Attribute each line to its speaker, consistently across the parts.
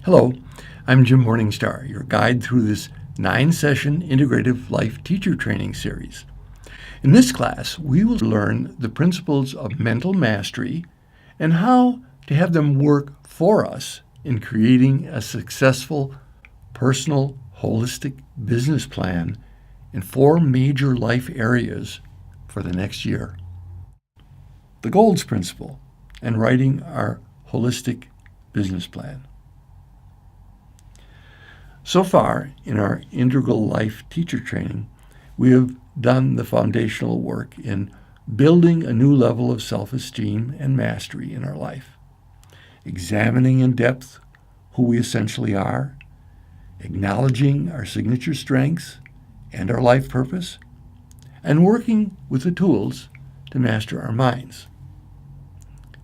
Speaker 1: Hello, I'm Jim Morningstar, your guide through this 9-session Integrative Life Teacher training series. In this class, we will learn the principles of mental mastery and how to have them work for us in creating a successful, personal, holistic business plan in 4 major life areas for the next year. The Goals Principle and writing our holistic business plan. So far, in our Integral Life Teacher training, we have done the foundational work in building a new level of self-esteem and mastery in our life, examining in depth who we essentially are, acknowledging our signature strengths and our life purpose, and working with the tools to master our minds.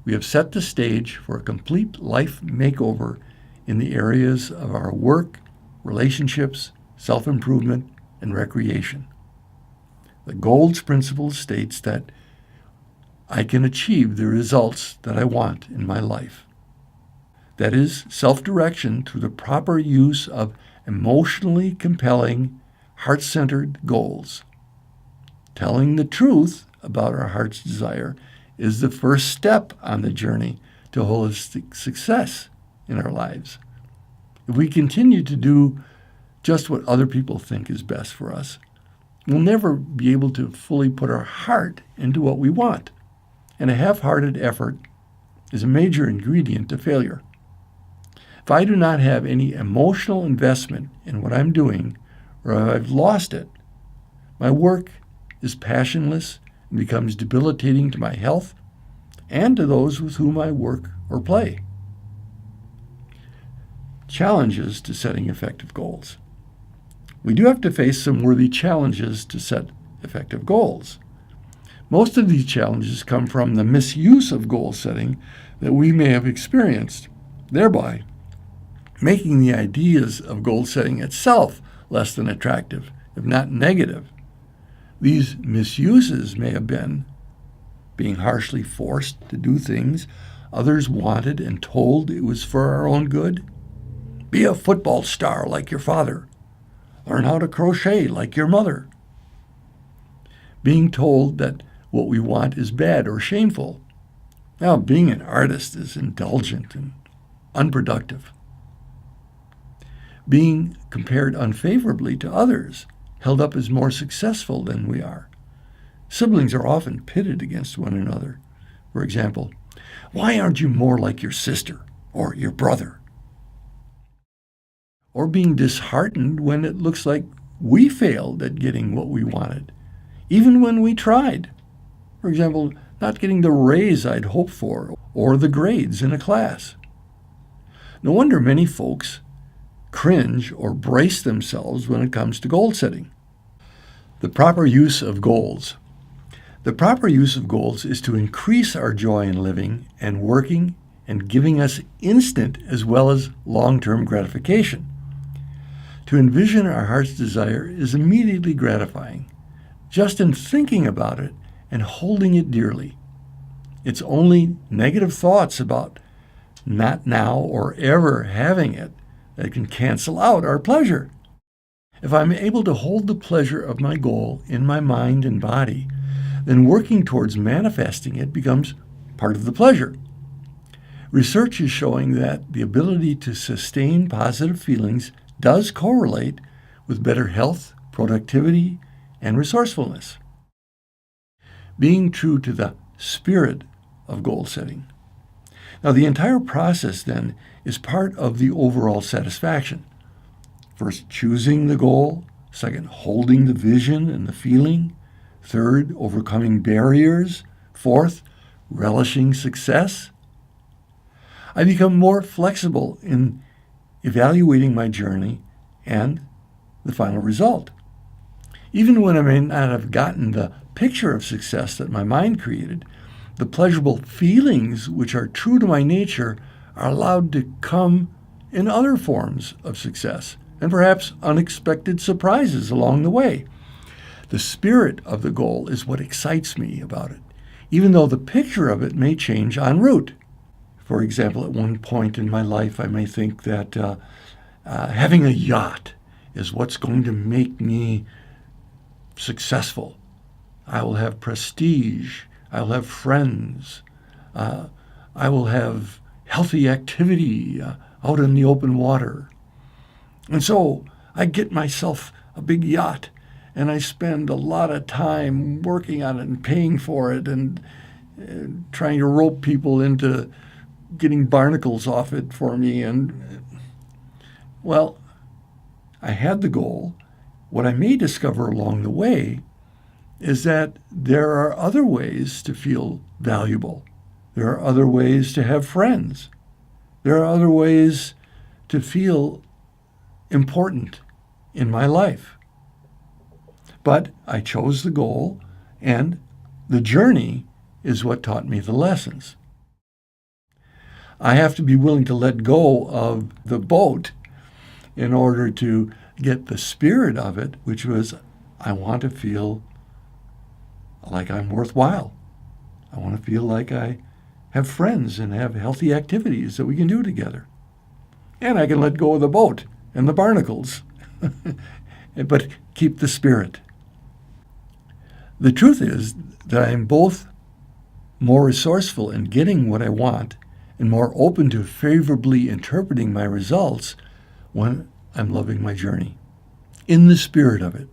Speaker 1: We have set the stage for a complete life makeover in the areas of our work, relationships, self-improvement, and recreation. The Goals Principle states that I can achieve the results that I want in my life. That is, self-direction through the proper use of emotionally compelling, heart-centered goals. Telling the truth about our heart's desire is the first step on the journey to holistic success in our lives. If we continue to do just what other people think is best for us, we'll never be able to fully put our heart into what we want. And a half-hearted effort is a major ingredient to failure. If I do not have any emotional investment in what I'm doing, or if I've lost it, my work is passionless and becomes debilitating to my health and to those with whom I work or play. Challenges to setting effective goals. We do have to face some worthy challenges to set effective goals. Most of these challenges come from the misuse of goal setting that we may have experienced, thereby making the ideas of goal setting itself less than attractive, if not negative. These misuses may have been being harshly forced to do things others wanted and told it was for our own good. Be a football star like your father. Learn how to crochet like your mother. Being told that what we want is bad or shameful. Now, being an artist is indulgent and unproductive. Being compared unfavorably to others, held up as more successful than we are. Siblings are often pitted against one another. For example, why aren't you more like your sister or your brother? Or being disheartened when it looks like we failed at getting what we wanted, even when we tried. For example, not getting the raise I'd hoped for or the grades in a class. No wonder many folks cringe or brace themselves when it comes to goal setting. The proper use of goals. The proper use of goals is to increase our joy in living and working and giving us instant as well as long-term gratification. To envision our heart's desire is immediately gratifying, just in thinking about it and holding it dearly. It's only negative thoughts about not now or ever having it that can cancel out our pleasure. If I'm able to hold the pleasure of my goal in my mind and body, then working towards manifesting it becomes part of the pleasure. Research is showing that the ability to sustain positive feelings does correlate with better health, productivity, and resourcefulness. Being true to the spirit of goal setting. Now, the entire process, then, is part of the overall satisfaction. First, choosing the goal. Second, holding the vision and the feeling. Third, overcoming barriers. Fourth, relishing success. I become more flexible in evaluating my journey and the final result. Even when I may not have gotten the picture of success that my mind created, the pleasurable feelings which are true to my nature are allowed to come in other forms of success and perhaps unexpected surprises along the way. The spirit of the goal is what excites me about it, even though the picture of it may change en route. For example, at one point in my life, I may think that having a yacht is what's going to make me successful. I will have prestige. I will have friends. I will have healthy activity out in the open water. And so I get myself a big yacht, and I spend a lot of time working on it and paying for it and trying to rope people into getting barnacles off it for me. And, well, I had the goal. What I may discover along the way is that there are other ways to feel valuable. There are other ways to have friends. There are other ways to feel important in my life. But I chose the goal, and the journey is what taught me the lessons. I have to be willing to let go of the boat in order to get the spirit of it, which was, I want to feel like I'm worthwhile. I want to feel like I have friends and have healthy activities that we can do together. And I can let go of the boat and the barnacles, but keep the spirit. The truth is that I am both more resourceful in getting what I want and more open to favorably interpreting my results when I'm loving my journey, in the spirit of it,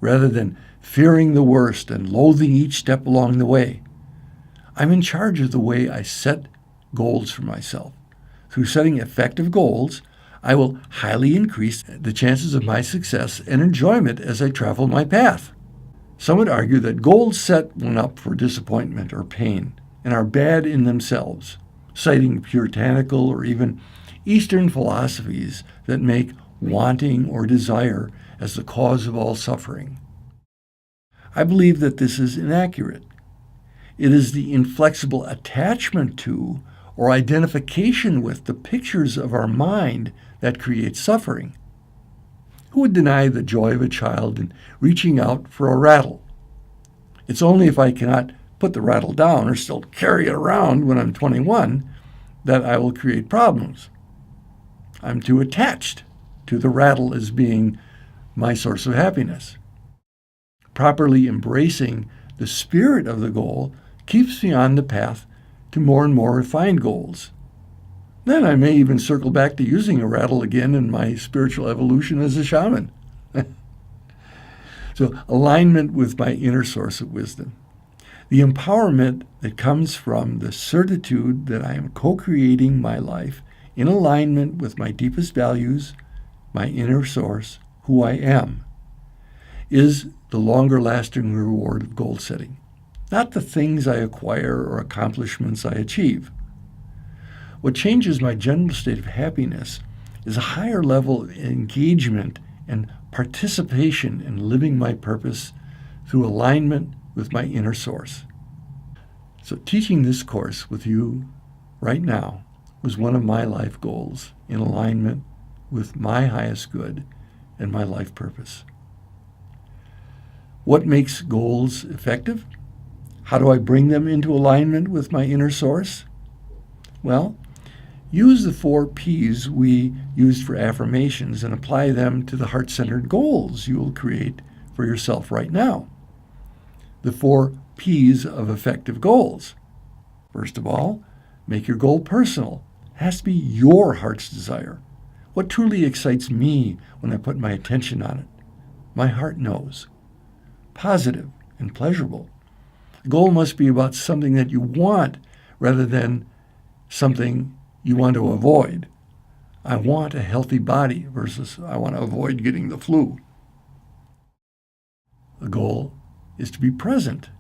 Speaker 1: rather than fearing the worst and loathing each step along the way. I'm in charge of the way I set goals for myself. Through setting effective goals, I will highly increase the chances of my success and enjoyment as I travel my path. Some would argue that goals set one up for disappointment or pain and are bad in themselves, citing puritanical or even Eastern philosophies that make wanting or desire as the cause of all suffering. I believe that this is inaccurate. It is the inflexible attachment to or identification with the pictures of our mind that creates suffering. Who would deny the joy of a child in reaching out for a rattle? It's only if I cannot put the rattle down or still carry it around when I'm 21 that I will create problems. I'm too attached to the rattle as being my source of happiness. Properly embracing the spirit of the goal keeps me on the path to more and more refined goals. Then I may even circle back to using a rattle again in my spiritual evolution as a shaman. So, alignment with my inner source of wisdom. The empowerment that comes from the certitude that I am co-creating my life in alignment with my deepest values, my inner source, who I am, is the longer-lasting reward of goal setting, not the things I acquire or accomplishments I achieve. What changes my general state of happiness is a higher level of engagement and participation in living my purpose through alignment with my inner source. So teaching this course with you right now was one of my life goals in alignment with my highest good and my life purpose. What makes goals effective? How do I bring them into alignment with my inner source? Well, use the 4 P's we used for affirmations and apply them to the heart-centered goals you will create for yourself right now. The 4 P's of effective goals. First of all, make your goal personal. It has to be your heart's desire. What truly excites me when I put my attention on it? My heart knows. Positive and pleasurable. The goal must be about something that you want rather than something you want to avoid. I want a healthy body versus I want to avoid getting the flu. The goal is to be present.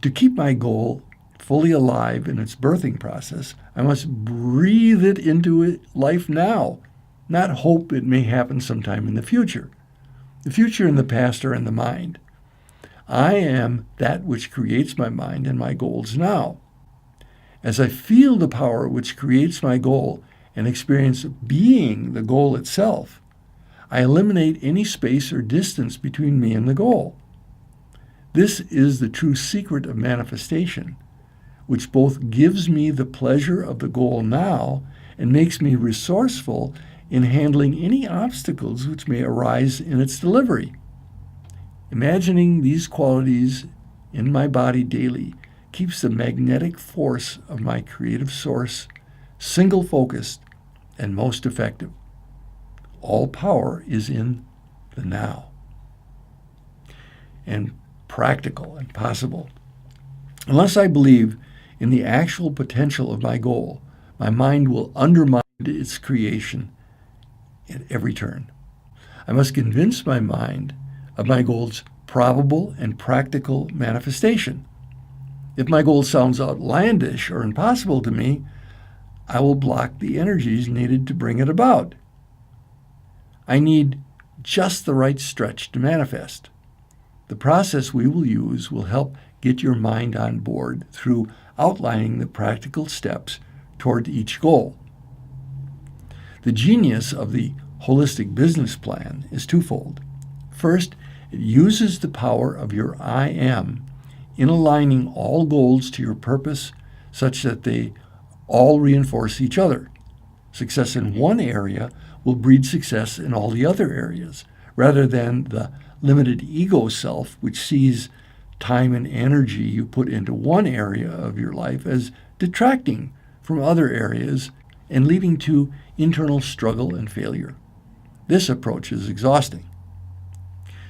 Speaker 1: To keep my goal fully alive in its birthing process, I must breathe it into life now, not hope it may happen sometime in the future. The future and the past are in the mind. I am that which creates my mind and my goals now. As I feel the power which creates my goal and experience being the goal itself, I eliminate any space or distance between me and the goal. This is the true secret of manifestation, which both gives me the pleasure of the goal now and makes me resourceful in handling any obstacles which may arise in its delivery. Imagining these qualities in my body daily keeps the magnetic force of my creative source single-focused and most effective. All power is in the now. And practical and possible. Unless I believe in the actual potential of my goal, my mind will undermine its creation at every turn. I must convince my mind of my goal's probable and practical manifestation. If my goal sounds outlandish or impossible to me, I will block the energies needed to bring it about. I need just the right stretch to manifest. The process we will use will help get your mind on board through outlining the practical steps toward each goal. The genius of the holistic business plan is twofold. First, it uses the power of your I am in aligning all goals to your purpose such that they all reinforce each other. Success in one area will breed success in all the other areas, rather than the limited ego self which sees time and energy you put into one area of your life as detracting from other areas and leading to internal struggle and failure. This approach is exhausting.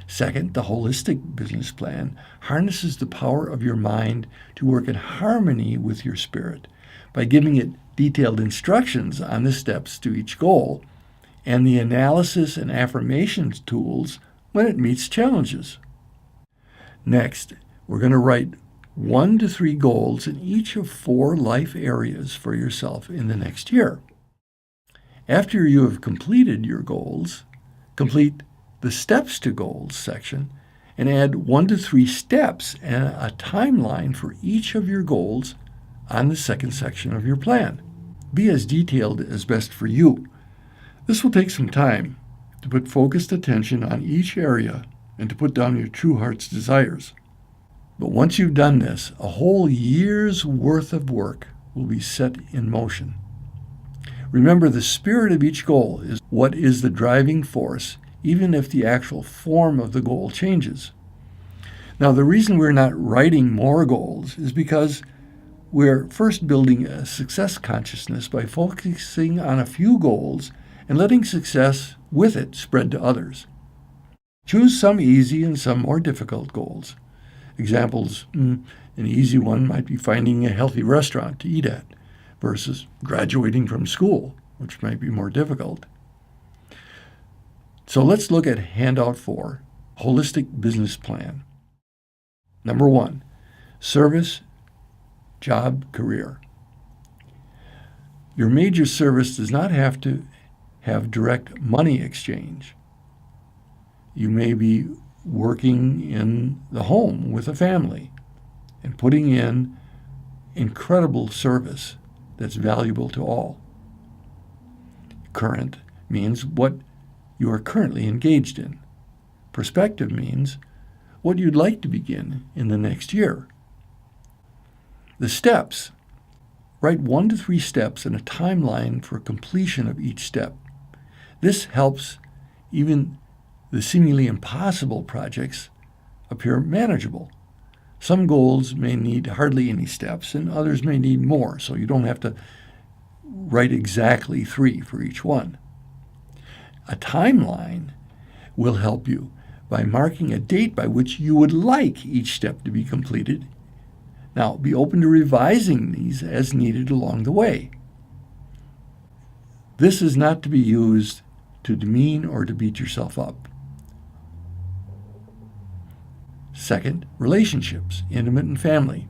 Speaker 1: Second, the holistic business plan harnesses the power of your mind to work in harmony with your spirit by giving it detailed instructions on the steps to each goal and the analysis and affirmations tools when it meets challenges. Next, we're going to write 1 to 3 goals in each of 4 life areas for yourself in the next year. After you have completed your goals, complete the steps to goals section and add 1 to 3 steps and a timeline for each of your goals on the second section of your plan. Be as detailed as best for you. This will take some time to put focused attention on each area and to put down your true heart's desires. But once you've done this, a whole year's worth of work will be set in motion. Remember, the spirit of each goal is what is the driving force, even if the actual form of the goal changes. Now, the reason we're not writing more goals is because we're first building a success consciousness by focusing on a few goals and letting success with it spread to others. Choose some easy and some more difficult goals. Examples, an easy one might be finding a healthy restaurant to eat at versus graduating from school, which might be more difficult. So let's look at handout 4, holistic business plan. Number 1, service, job, career. Your major service does not have to have direct money exchange. You may be working in the home with a family and putting in incredible service that's valuable to all. Current means what you are currently engaged in. Perspective means what you'd like to begin in the next year. The steps. Write 1 to 3 steps and a timeline for completion of each step. This helps even the seemingly impossible projects appear manageable. Some goals may need hardly any steps and others may need more, so you don't have to write exactly 3 for each one. A timeline will help you by marking a date by which you would like each step to be completed. Now, be open to revising these as needed along the way. This is not to be used to demean or to beat yourself up. Second, relationships, intimate and family.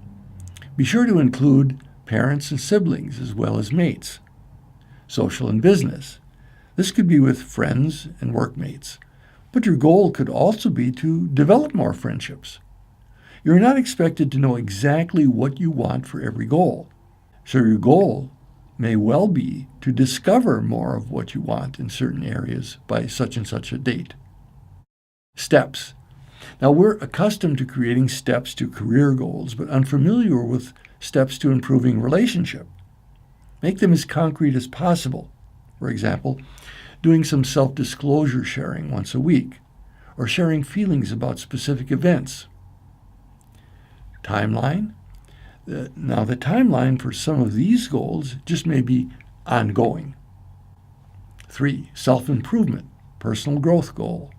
Speaker 1: Be sure to include parents and siblings as well as mates. Social and business. This could be with friends and workmates, but your goal could also be to develop more friendships. You're not expected to know exactly what you want for every goal, so your goal may well be to discover more of what you want in certain areas by such and such a date. Steps. Now, we're accustomed to creating steps to career goals, but unfamiliar with steps to improving relationship. Make them as concrete as possible. For example, doing some self-disclosure sharing once a week, or sharing feelings about specific events. Timeline. Now, the timeline for some of these goals just may be ongoing. 3. Self-improvement, personal growth goal.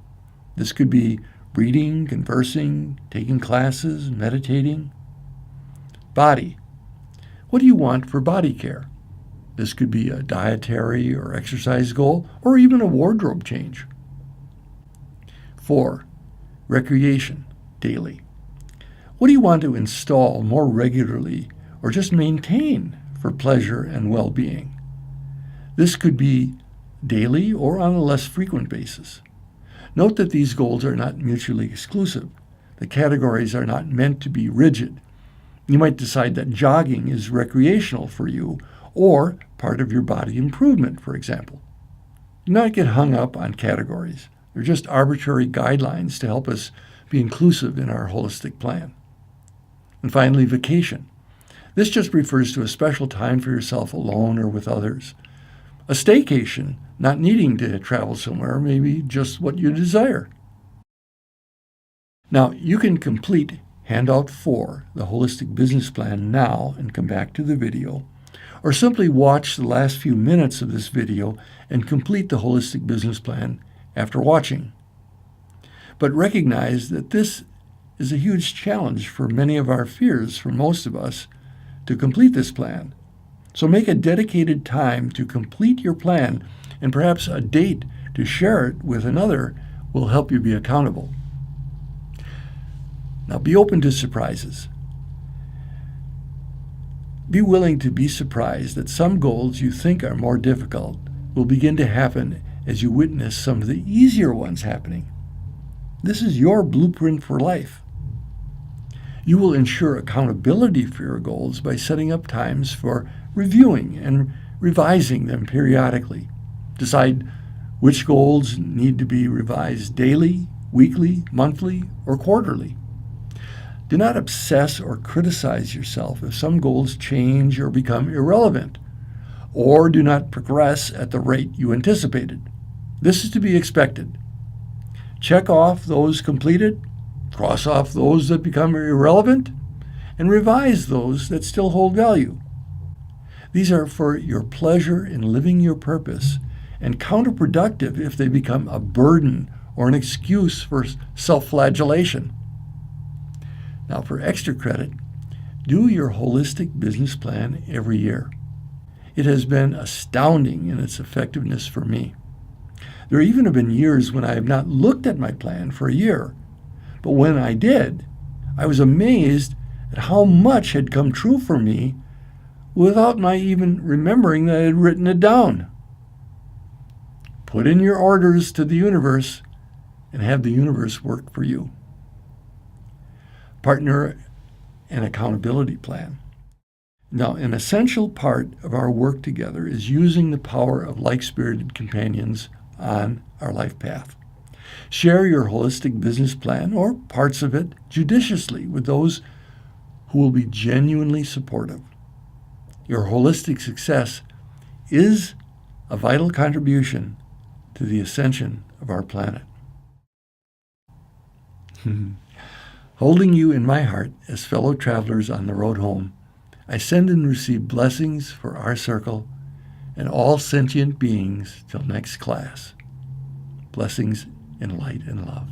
Speaker 1: This could be reading, conversing, taking classes, meditating. Body. What do you want for body care? This could be a dietary or exercise goal, or even a wardrobe change. 4. Recreation, daily. What do you want to install more regularly or just maintain for pleasure and well-being? This could be daily or on a less frequent basis. Note that these goals are not mutually exclusive. The categories are not meant to be rigid. You might decide that jogging is recreational for you or part of your body improvement, for example. Do not get hung up on categories. They're just arbitrary guidelines to help us be inclusive in our holistic plan. And finally, vacation. This just refers to a special time for yourself alone or with others. A staycation, not needing to travel somewhere, may be just what you desire. Now, you can complete Handout 4, the Holistic Business Plan, now and come back to the video, or simply watch the last few minutes of this video and complete the Holistic Business Plan after watching. But recognize that this is a huge challenge for many of our fears, for most of us, to complete this plan. So make a dedicated time to complete your plan, and perhaps a date to share it with another will help you be accountable. Now, be open to surprises. Be willing to be surprised that some goals you think are more difficult will begin to happen as you witness some of the easier ones happening. This is your blueprint for life. You will ensure accountability for your goals by setting up times for reviewing and revising them periodically. Decide which goals need to be revised daily, weekly, monthly, or quarterly. Do not obsess or criticize yourself if some goals change or become irrelevant, or do not progress at the rate you anticipated. This is to be expected. Check off those completed, cross off those that become irrelevant, and revise those that still hold value. These are for your pleasure in living your purpose, and counterproductive if they become a burden or an excuse for self-flagellation. Now, for extra credit, do your holistic business plan every year. It has been astounding in its effectiveness for me. There even have been years when I have not looked at my plan for a year, but when I did, I was amazed at how much had come true for me without my even remembering that I had written it down. Put in your orders to the universe and have the universe work for you. Partner and accountability plan. Now, an essential part of our work together is using the power of like-spirited companions on our life path. Share your holistic business plan or parts of it judiciously with those who will be genuinely supportive. Your holistic success is a vital contribution to the ascension of our planet. Holding you in my heart as fellow travelers on the road home, I send and receive blessings for our circle and all sentient beings till next class. Blessings in light and love.